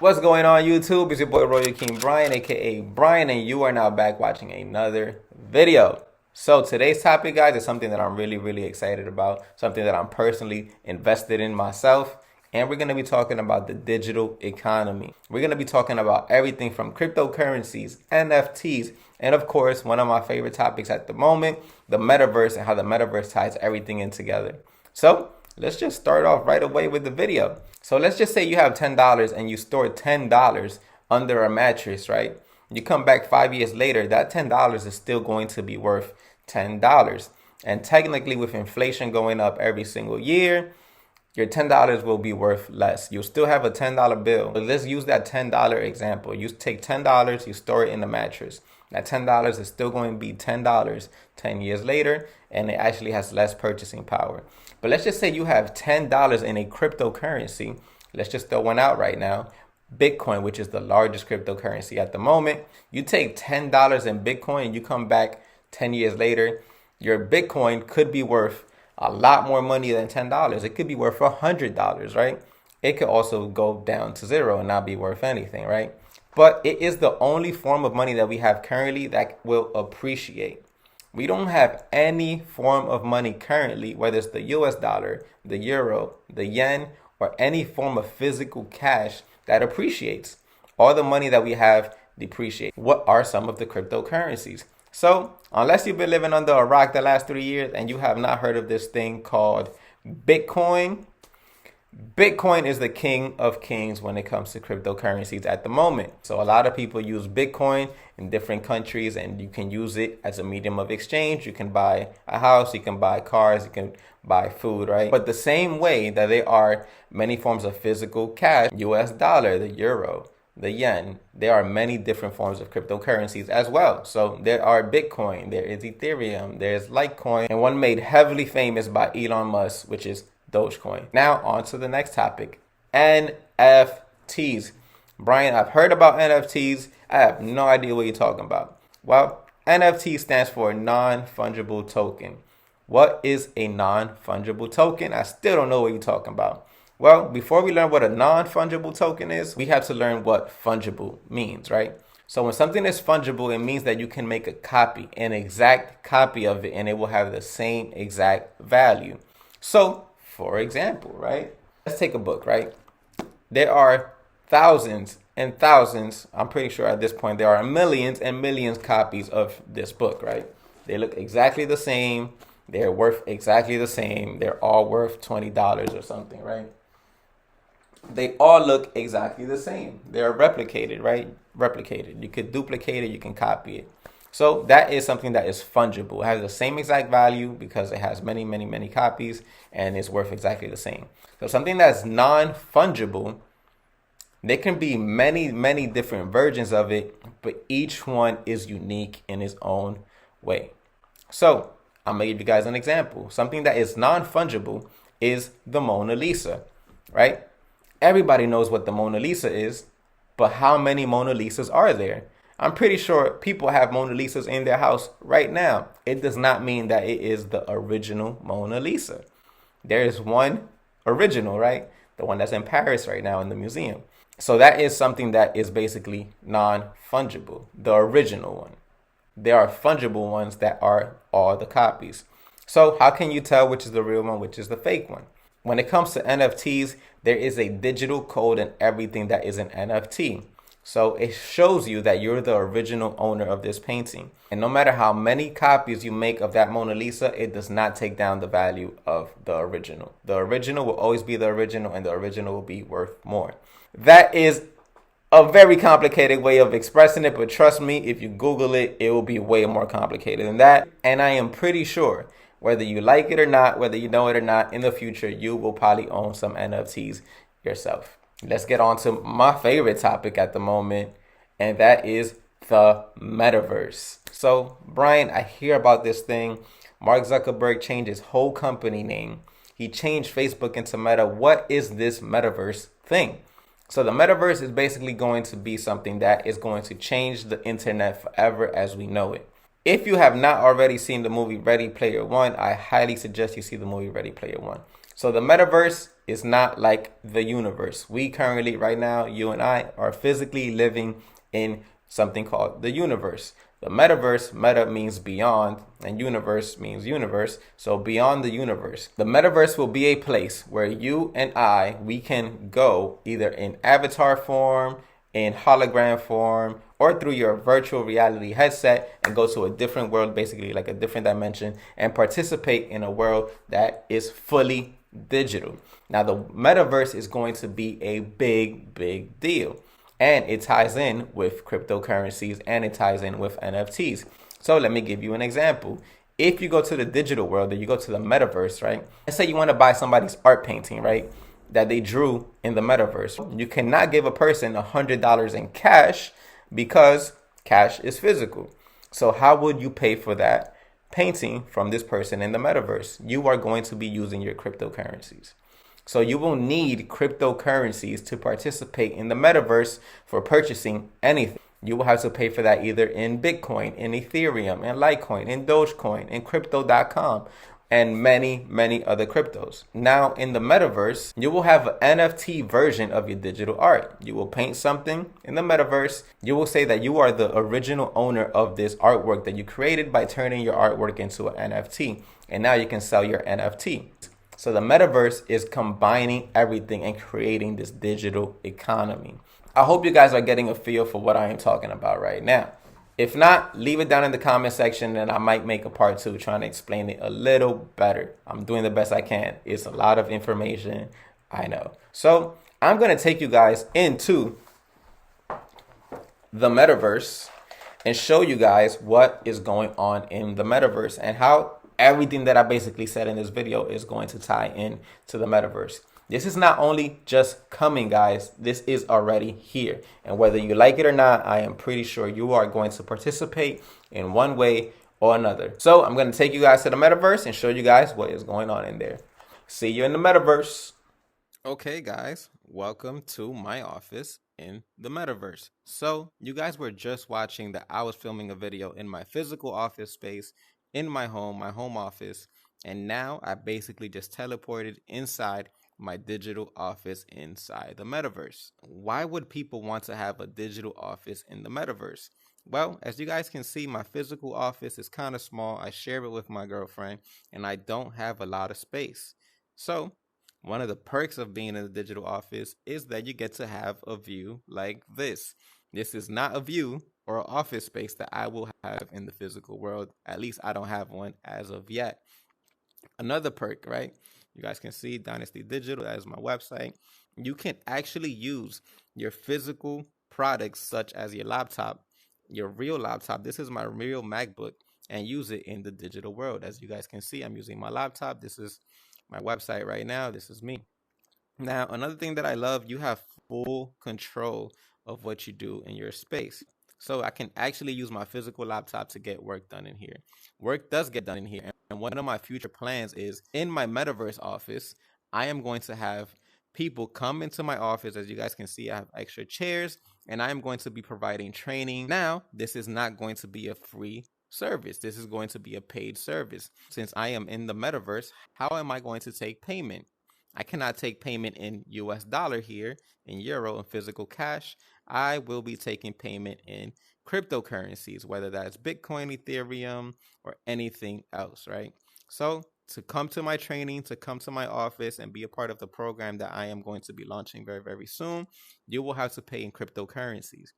What's going on YouTube? It's your boy Royal King Brian, aka Brian, and you are now back watching another video. So today's topic, guys, is something that I'm really excited about, something that I'm personally invested in myself, and we're going to be talking about the digital economy. We're going to be talking about everything from cryptocurrencies, NFTs, and of course, one of my favorite topics at the moment, the metaverse and how the metaverse ties everything in together. So let's just start off right away with the video. So let's just say you have $10 and you store $10 under a mattress, right? You come back 5 years later, that $10 is still going to be worth $10. And technically, with inflation going up every single year, your $10 will be worth less. You'll still have a $10 bill. But let's use that $10 example. You take $10, you store it in the mattress. That $10 is still going to be $10 10 years later, and it actually has less purchasing power. But let's just say you have $10 in a cryptocurrency. Let's just throw one out right now. Bitcoin, which is the largest cryptocurrency at the moment. You take $10 in Bitcoin and you come back 10 years later, your Bitcoin could be worth a lot more money than $10. It could be worth $100, right? It could also go down to zero and not be worth anything, right? But it is the only form of money that we have currently that will appreciate. We don't have any form of money currently, whether it's the US dollar, the euro, the yen, or any form of physical cash that appreciates. All the money that we have depreciates. What are some of the cryptocurrencies? So, unless you've been living under a rock the last 3 years and you have not heard of this thing called Bitcoin, Bitcoin is the king of kings when it comes to cryptocurrencies at the moment. So a lot of people use Bitcoin in different countries, and you can use it as a medium of exchange. You can buy a house, you can buy cars, you can buy food, right? But the same way that there are many forms of physical cash, US dollar, the euro, the yen, there are many different forms of cryptocurrencies as well. So there are Bitcoin, there is Ethereum, there's Litecoin, and one made heavily famous by Elon Musk, which is Dogecoin. Now on to the next topic, NFTs. Brian, I've heard about NFTs. I have no idea what you're talking about. Well, NFT stands for non-fungible token. What is a non-fungible token? I still don't know what you're talking about. Well, before we learn what a non-fungible token is, we have to learn what fungible means, right? So when something is fungible, it means that you can make a copy, an exact copy of it, and it will have the same exact value. So, for example, right? Let's take a book, right? There are thousands and thousands, I'm pretty sure at this point, there are millions and millions copies of this book, right? They look exactly the same. They're worth exactly the same. They're all worth $20 or something, right? They all look exactly the same. They're replicated, right? Replicated. You could duplicate it, you can copy it. So that is something that is fungible. It has the same exact value because it has many copies and it's worth exactly the same. So something that's non-fungible, there can be many different versions of it, but each one is unique in its own way. So I'm going to give you guys an example. Something that is non-fungible is the Mona Lisa, right? Everybody knows what the Mona Lisa is, but how many Mona Lisas are there? I'm pretty sure people have Mona Lisas in their house right now. It does not mean that it is the original Mona Lisa. There is one original, right? The one that's in Paris right now in the museum. So that is something that is basically non-fungible, the original one. There are fungible ones that are all the copies. So how can you tell which is the real one, which is the fake one? When it comes to NFTs, there is a digital code in everything that is an NFT. So it shows you that you're the original owner of this painting. And no matter how many copies you make of that Mona Lisa, it does not take down the value of the original. The original will always be the original, and the original will be worth more. That is a very complicated way of expressing it, but trust me, if you Google it, it will be way more complicated than that. And I am pretty sure, whether you like it or not, whether you know it or not, in the future, you will probably own some NFTs yourself. Let's get on to my favorite topic at the moment, and that is the metaverse. So, Brian, I hear about this thing. Mark Zuckerberg changed his whole company name. He changed Facebook into Meta. What is this metaverse thing? So the metaverse is basically going to be something that is going to change the internet forever as we know it. If you have not already seen the movie Ready Player One, I highly suggest you see the movie Ready Player One. So the metaverse is not like the universe. We currently, right now, you and I are physically living in something called the universe. The metaverse, meta means beyond, and universe means universe. So beyond the universe. The metaverse will be a place where you and I, we can go either in avatar form, in hologram form, or through your virtual reality headset and go to a different world, basically like a different dimension, and participate in a world that is fully digital. Now, the metaverse is going to be a big deal. And it ties in with cryptocurrencies and it ties in with NFTs. So let me give you an example. If you go to the digital world or you go to the metaverse, right? Let's say you want to buy somebody's art painting, right? That they drew in the metaverse. You cannot give a person $100 in cash because cash is physical. So how would you pay for that painting from this person in the metaverse? You are going to be using your cryptocurrencies. So you will need cryptocurrencies to participate in the metaverse for purchasing anything. You will have to pay for that either in Bitcoin, in Ethereum, in Litecoin, in Dogecoin, in Crypto.com, and many other cryptos. Now in the metaverse, you will have an NFT version of your digital art. You will paint something in the metaverse. You will say that you are the original owner of this artwork that you created by turning your artwork into an NFT. And now you can sell your NFT. So the metaverse is combining everything and creating this digital economy. I hope you guys are getting a feel for what I am talking about right now. If not, leave it down in the comment section and I might make a part 2 trying to explain it a little better. I'm doing the best I can. It's a lot of information, I know. So I'm going to take you guys into the metaverse and show you guys what is going on in the metaverse and how everything that I basically said in this video is going to tie in to the metaverse. This is not only just coming, guys. This is already here. And whether you like it or not, I am pretty sure you are going to participate in one way or another. So I'm going to take you guys to the metaverse and show you guys what is going on in there. See you in the metaverse. Okay, guys, welcome to my office in the metaverse. So you guys were just watching that I was filming a video in my physical office space in my home office, and now I basically just teleported inside my digital office inside the metaverse. Why would people want to have a digital office in the metaverse? Well, as you guys can see, my physical office is kind of small. I share it with my girlfriend, and I don't have a lot of space. So one of the perks of being in the digital office is that you get to have a view like this. This is not a view or an office space that I will have in the physical world. At least I don't have one as of yet. Another perk, right? You guys can see Dynasty Digital, that is my website. You can actually use your physical products such as your laptop, your real laptop. This is my real MacBook, and use it in the digital world. As you guys can see, I'm using my laptop. This is my website right now. This is me. Now, another thing that I love, you have full control of what you do in your space. So I can actually use my physical laptop to get work done in here. Work does get done in here. And one of my future plans is in my metaverse office, I am going to have people come into my office. As you guys can see, I have extra chairs and I am going to be providing training. Now, this is not going to be a free service. This is going to be a paid service. Since I am in the metaverse, how am I going to take payment? I cannot take payment in US dollar here, in euro, and physical cash. I will be taking payment in cryptocurrencies, whether that's Bitcoin, Ethereum, or anything else, right? So to come to my training, to come to my office and be a part of the program that I am going to be launching very soon, you will have to pay in cryptocurrencies.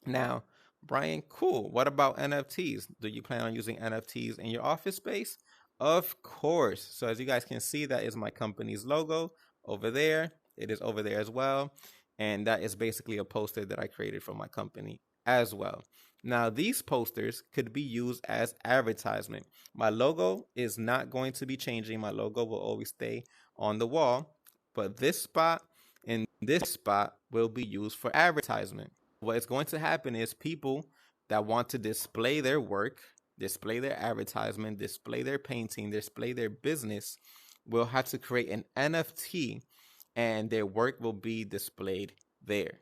Now, Brian, cool. What about NFTs? Do you plan on using NFTs in your office space? Of course. So as you guys can see, that is my company's logo over there. It is over there as well. And that is basically a poster that I created for my company as well. Now, these posters could be used as advertisement. My logo is not going to be changing. My logo will always stay on the wall. But this spot and this spot will be used for advertisement. What is going to happen is people that want to display their work, display their advertisement, display their painting, display their business, will have to create an NFT and their work will be displayed there,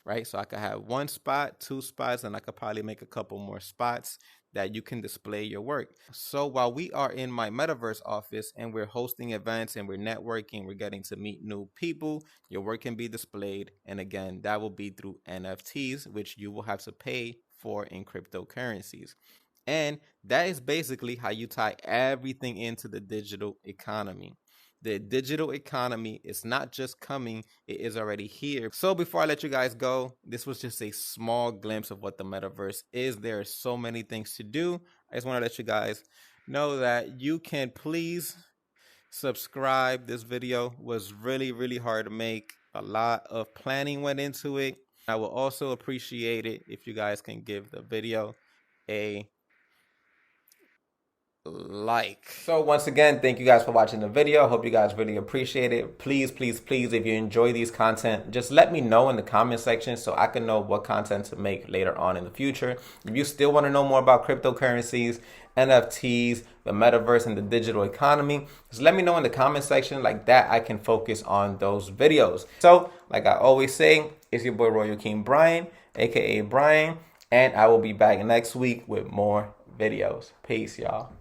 right? So I could have one spot, two spots, and I could probably make a couple more spots that you can display your work. So while we are in my metaverse office and we're hosting events and we're networking, we're getting to meet new people, your work can be displayed. And again, that will be through NFTs, which you will have to pay for in cryptocurrencies. And that is basically how you tie everything into the digital economy. The digital economy is not just coming, it is already here. So before I let you guys go, this was just a small glimpse of what the metaverse is. There are so many things to do. I just want to let you guys know that you can please subscribe. This video was really hard to make. A lot of planning went into it. I will also appreciate it if you guys can give the video a like. So once again, thank you guys for watching the video. Hope you guys really appreciate it. Please, if you enjoy these content, just let me know in the comment section so I can know what content to make later on in the future. If you still want to know more about cryptocurrencies, NFTs, the metaverse, and the digital economy, just let me know in the comment section. Like that, I can focus on those videos. So like I always say, it's your boy Royal King Brian, aka Brian, and I will be back next week with more videos. Peace, y'all.